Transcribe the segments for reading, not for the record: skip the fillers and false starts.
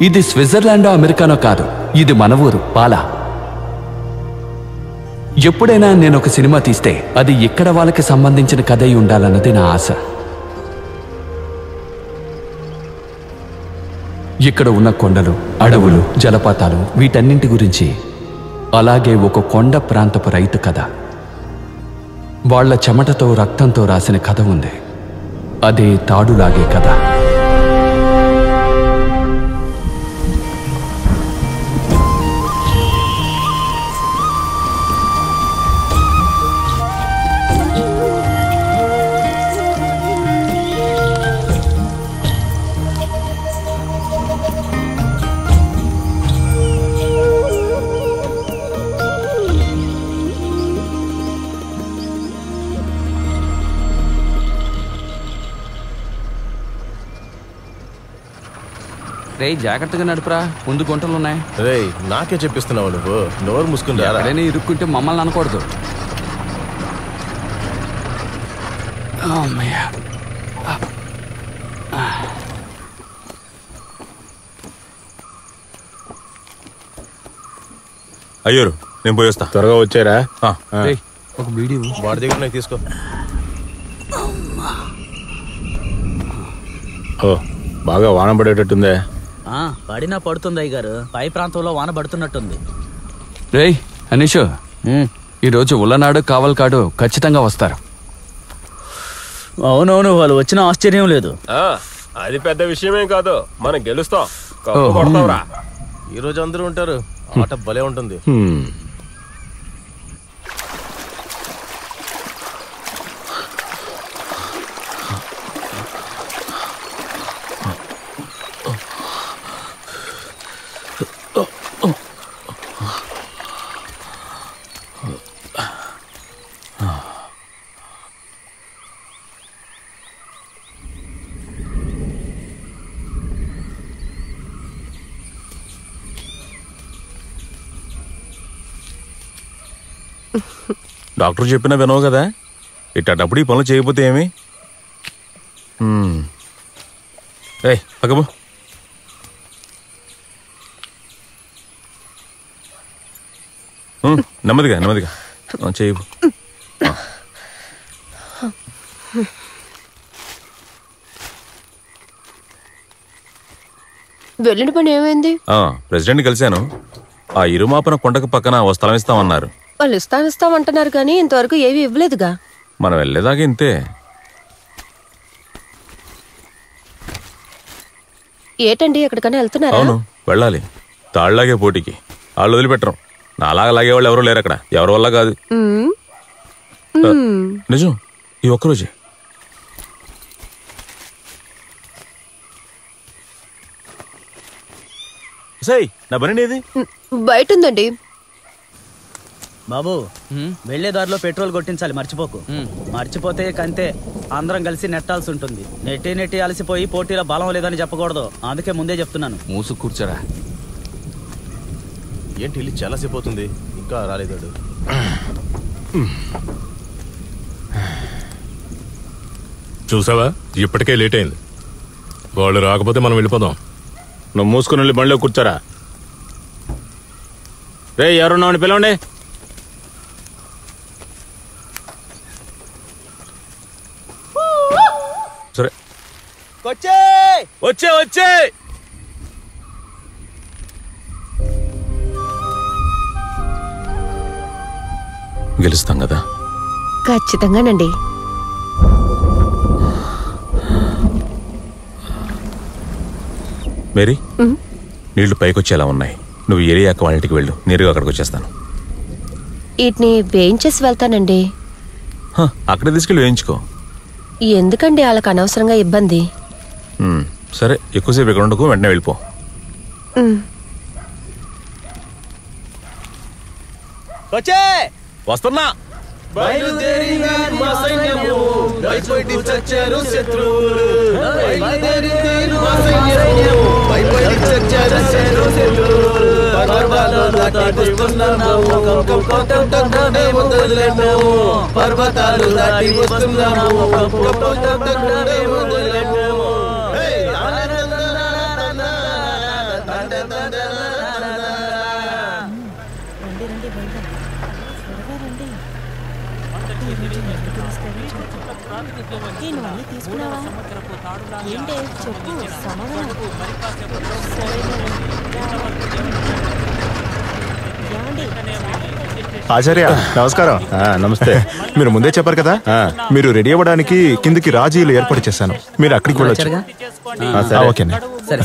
ఇది స్విట్జర్లాండో అమెరికానో కాదు, ఇది మన ఊరు పాలా. ఎప్పుడైనా నేను ఒక సినిమా తీస్తే అది ఇక్కడ వాళ్ళకి సంబంధించిన కథ అయి ఉండాలన్నది నా ఆశ. ఇక్కడ ఉన్న కొండలు, అడవులు, జలపాతాలు, వీటన్నింటి గురించి, అలాగే ఒక కొండ ప్రాంతపు రైతు కథ, వాళ్ల చెమటతో రక్తంతో రాసిన కథ ఉంది. అదే తాడులాగే కథ. రే జాగ్రత్తగా నడుపురా, ముందు గుంటలున్నాయి. రే నాకే చెప్పిస్తున్నావు నువ్వు, నోరు మూసుకుని రా. ఎక్కడైనా ఇరుక్కుంటే మమ్మల్ని అనకూడదు. అయ్యోరు నేను పోయేస్తా. త్వరగా వచ్చారా? ఒక వీడియో వాడి దగ్గర నాకు తీసుకో. ఓ బాగా వాన పడేటట్టుందే. పడినా పడుతుంది అయ్యగారు, పై ప్రాంతంలో వాన పడుతున్నట్టుంది. రే అనీషు, ఈరోజు ఉల్లనాడు కావల్కాడు ఖచ్చితంగా వస్తారు. అవునవును, వాళ్ళు వచ్చిన ఆశ్చర్యం లేదు. అది పెద్ద విషయమేం కాదు, మనం గెలుస్తాం. ఈ రోజు అందరూ ఉంటారు, ఆట భలే ఉంటుంది. డాక్టర్ చెప్పినా వినవు కదా, ఇట్టప్పుడు ఈ పనులు చేయకపోతే ఏమి? అగబో నెమ్మదిగా నెమ్మదిగా చేయవు. వెళ్ళిన పని ఏమైంది? ప్రెసిడెంట్ కలిశాను. ఆ ఇరుమాపన కొండకు పక్కన ఓ స్థలం ఇస్తామన్నారు. వాళ్ళు ఇస్తామంటున్నారు కానీ ఇంతవరకు ఏవి ఇవ్వలేదుగా. మనం వెళ్ళేదాకా ఇంతే. ఏటండి ఎక్కడికైనా వెళ్తున్నారా? అవును వెళ్ళాలి, తాళ్లాగే పోటీకి. వాళ్ళు వదిలిపెట్టరు, నాలాగా లాగేవాళ్ళు ఎవరూ లేరు అక్కడ, ఎవరి వల్ల కాదు. నిజం, ఈ ఒక్కరోజే. నా బండి ఏది? బయట ఉందండి. బాబు వెళ్లే దారిలో పెట్రోల్ కొట్టించాలి, మర్చిపోకు. మర్చిపోతే కంతే, అందరం కలిసి నెట్టాల్సి ఉంటుంది. నెట్టి అలసిపోయి పోటీలో బలం లేదని చెప్పకూడదు, అందుకే ముందే చెప్తున్నాను. మూసు కూర్చోరా. ఏంటి ఇల్లు చాలా సేపు అవుతుంది, ఇంకా రాలేదాడు. చూసావా, ఇప్పటికే లేట్ అయింది. వాళ్ళు రాకపోతే మనం వెళ్ళిపోదాం. నువ్వు మూసుకుని వెళ్ళి బండిలో కూర్చోరా. రే ఎవరున్నావు పిలవండి. సరే వచ్చే వచ్చే. గెలుస్తాం కదా? ఖచ్చితంగానండి. మేరీ, నీళ్లు పైకొచ్చేలా ఉన్నాయి. నువ్వు ఏరియాక వాళ్ళ ఇంటికి వెళ్ళు, నేరుగా అక్కడికి వచ్చేస్తాను. వీటిని వేయించేసి వెళ్తానండి. అక్కడే తీసుకెళ్ళి వేయించుకో. ఎందుకండి వాళ్ళకి అనవసరంగా ఇబ్బంది. సరే, ఎక్కువసేపు ఇక్కడ ఉండకు, వెంటనే వెళ్ళిపో. వస్తున్నా. పర్వతాలు దాటి వస్తున్నాము. ఆచార్య నమస్కారం. నమస్తే. మీరు ముందే చెప్పారు కదా, మీరు రెడీ అవ్వడానికి కిందికి రాజీలు ఏర్పాటు చేశాను, మీరు అక్కడికి వెళ్ళొచ్చు. ఓకే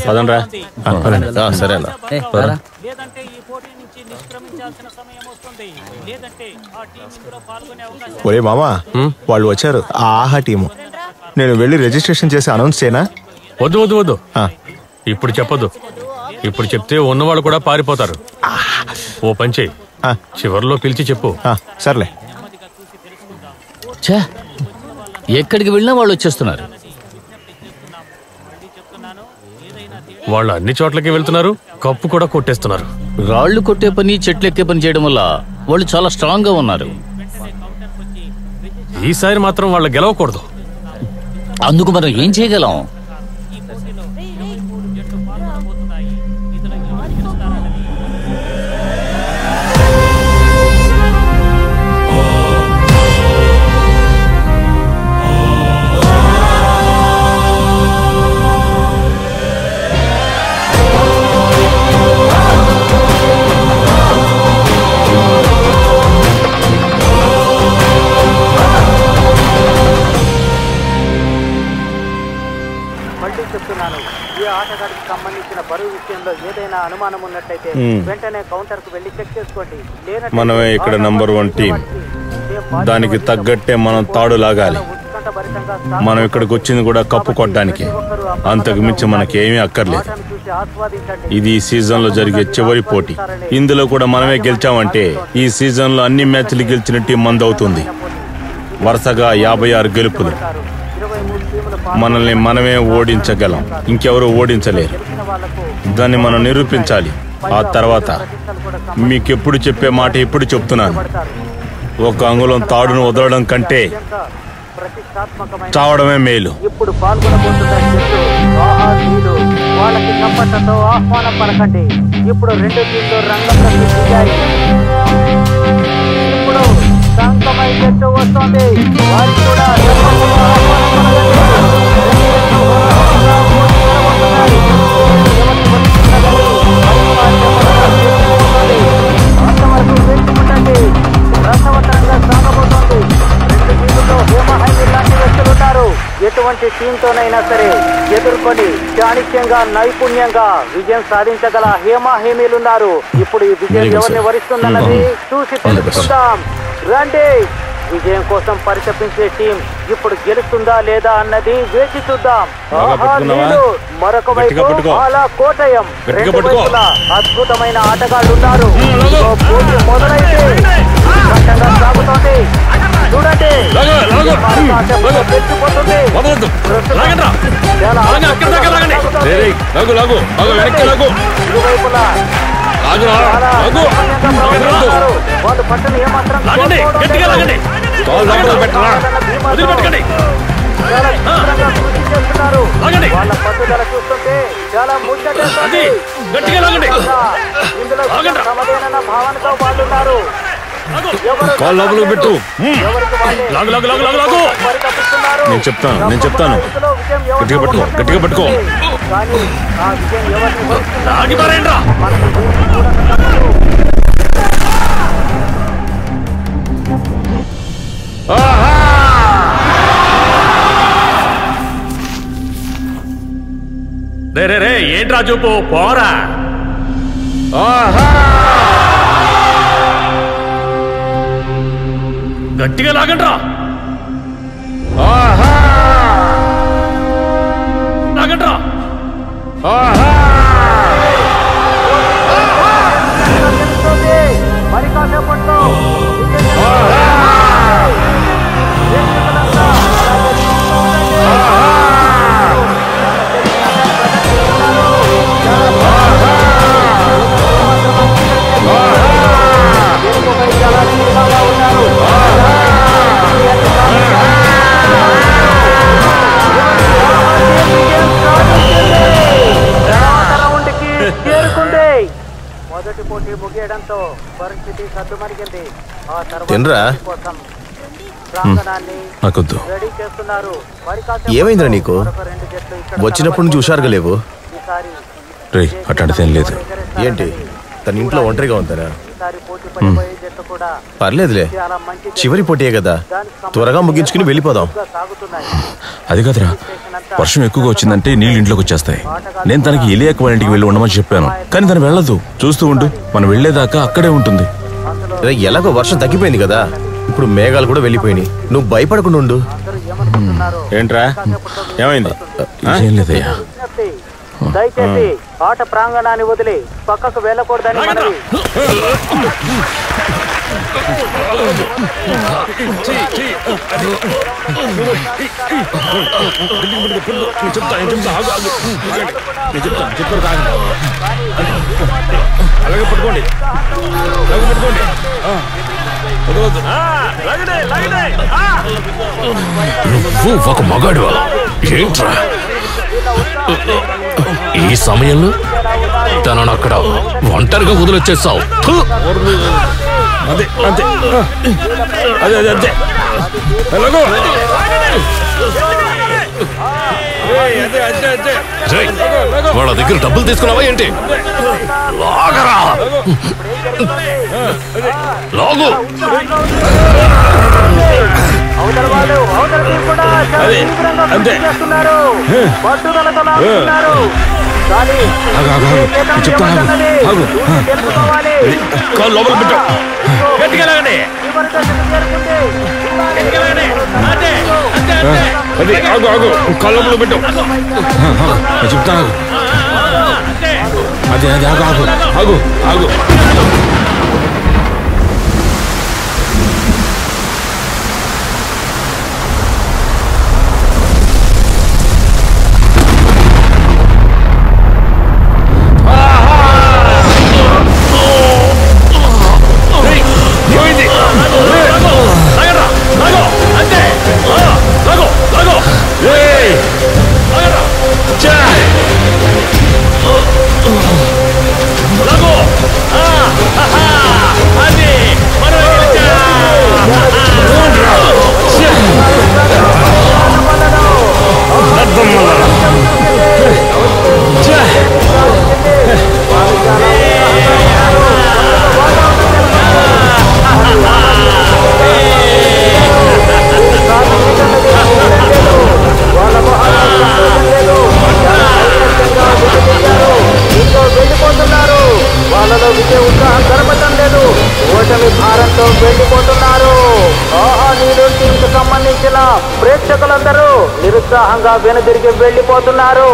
పదండ్రా. సరే అన్న. ఒరే మామా, వాళ్ళు వచ్చారు, ఆ ఆహా టీము. నేను వెళ్ళి రిజిస్ట్రేషన్ చేసి అనౌన్స్ చేయనా? వద్దు వద్దు వద్దు, ఇప్పుడు చెప్పొద్దు. ఇప్పుడు చెప్తే ఉన్నవాళ్ళు కూడా పారిపోతారు. ఓ పని చెయ్యి, చివర్లో పిలిచి చెప్పు. సర్లే. ఎక్కడికి వెళ్ళినా వాళ్ళు వచ్చేస్తున్నారు. వాళ్ళు అన్ని చోట్లకి వెళ్తున్నారు, కప్పు కూడా కొట్టేస్తున్నారు. రాళ్లు కొట్టే పని, చెట్లు ఎక్కే పని చేయడం వల్ల వాళ్ళు చాలా స్ట్రాంగ్ గా ఉన్నారు. ఈసారి మాత్రం వాళ్ళు గెలవకూడదు. అందుకు మనం ఏం చేయగలం? మనమే ఇక్కడ నంబర్ 1 టీం. దానికి తగ్గట్టే మనం తాడు లాగాలి. మనం ఇక్కడికి వచ్చింది కూడా కప్పు కొట్టడానికి, అంతకు మించి మనకేమీ అక్కర్లేదు. ఇది ఈ సీజన్ లో జరిగే చివరి పోటీ. ఇందులో కూడా మనమే గెలిచామంటే ఈ సీజన్ లో అన్ని మ్యాచ్లు గెలిచిన టీం మందవుతుంది. వరుసగా 56 గెలుపులు. మనల్ని మనమే ఓడించగలం, ఇంకెవరూ ఓడించలేరు. దాన్ని మనం నిరూపించాలి. ఆ తర్వాత మీకెప్పుడు చెప్పే మాట ఇప్పుడు చెప్తున్నాను, ఒక అంగుళం తాడును వదలడం కంటే చావడమే మేలు. ఇప్పుడు పాల్గొనబోతున్న వాళ్ళకి చప్పట్లతో ఆహ్వానం పలకండి. ఇప్పుడు 2 టీంలు రంగంలోకి దిగాయి. ఇప్పుడు సంకమై జట్టు వస్తోంది. వారికి కూడా అంతవరకు వేచి ఉండండి. రసవత్తరంగా సాగబోతోంది. 2 టీముల్లో హేమహైమి లాంటి వ్యక్తులున్నారు. ఎటువంటి టీంతోనైనా సరే ఎదుర్కొని చాణిక్యంగా, నైపుణ్యంగా విజయం సాధించగల హేమహేమీలున్నారు. ఇప్పుడు ఈ విజయం ఎవరిని వరిస్తుందన్నది చూసి తెలుసుకుందాం. రండి. విజయం కోసం పరితపించే టీం ఇప్పుడు గెలుస్తుందా లేదా అన్నది వేచి చూద్దాం. మరొక వైపు అలా కోటయం. 2 వైపులా అద్భుతమైన ఆటగాళ్లు ఉన్నారు. పోటీ మొదలైతే కష్టంగా సాగుతోంది. చూడండి, తెచ్చిపోతుంది. ఇరువైపులా వాళ్ళు పట్టణ ఏమాత్రం చేస్తున్నారు. వాళ్ళ పట్టుదల చూస్తుంటే చాలా ముచ్చటేస్తుంది. ఇందులో సమదేనన్న భావనతో వాళ్ళు ఉన్నారు. నేను చెప్తాను గట్టిగా పట్టుకో. కానీ ఆ విజయం ఎవరిని రే ఏంట్రా చూపు, పోరా. గట్టిగా లాగండ్రా. లాగండ్రా. మరి కాసేపట్లో మొదటి పోటీ ముగియడంతో పరిస్థితి సద్దుమణిగింది. ఆ తినరా? కోసం ప్రాంగణాన్ని నాకొద్దు. రెడీ చేస్తున్నారు. ఏమైందిరా నీకు? వచ్చినప్పుడు నుంచి హుషారుగా లేవు. రే అట్లాంటిది ఏం లేదు. ఏంటి తన ఇంట్లో ఒంటరిగా ఉంటారా? పర్లేదులే, చివరి పోటీయే కదా, త్వరగా ముగించుకుని వెళ్ళిపోదాం. అది కదరా, వర్షం ఎక్కువగా వచ్చిందంటే నీళ్ళు ఇంట్లోకి వచ్చేస్తాయి. నేను తనకి ఎలియాక్ వాళ్ళ ఇంటికి వెళ్ళి ఉండమని చెప్పాను, కానీ తను వెళ్ళదు. చూస్తూ ఉండు, మనం వెళ్లేదాకా అక్కడే ఉంటుంది. ఎలాగో వర్షం తగ్గిపోయింది కదా, ఇప్పుడు మేఘాలు కూడా వెళ్ళిపోయినాయి. నువ్వు భయపడకుండా ఉండు. ఏంట్రా ఏమైంది? ఏం లేదయ్యా. దయచేసి ఆట ప్రాంగణాన్ని వదిలి పక్కకు వెళ్ళకూడదని మనవి. అలాగే పట్టుకోండి. నువ్వు ఒక మగాడు ఏంట్రా? ఈ సమయంలో తనను అక్కడ ఒంటరిగా వదిలొచ్చేసావు. అదే అంతే, అదే అదే అంతే. వాళ్ళ దగ్గర డబ్బులు తీసుకున్నావా ఏంటి? లాగరా, లాగు. కాలు లోపల పెట్టు. అది ఆగు ఆగు, కాలు లోపల పెట్టు. చెప్తాను, అదే అదే ఆగు ఆగు ఆగు ఆగు. వాళ్ళలో విజయ ఉత్సాహం కనపడటం లేదు. ఓటమి భారంతో వెళ్ళిపోతున్నారు. ఆహా నీరు టీంకు సంబంధించిన ప్రేక్షకులందరూ నిరుత్సాహంగా వెనుదిరిగి వెళ్ళిపోతున్నారు.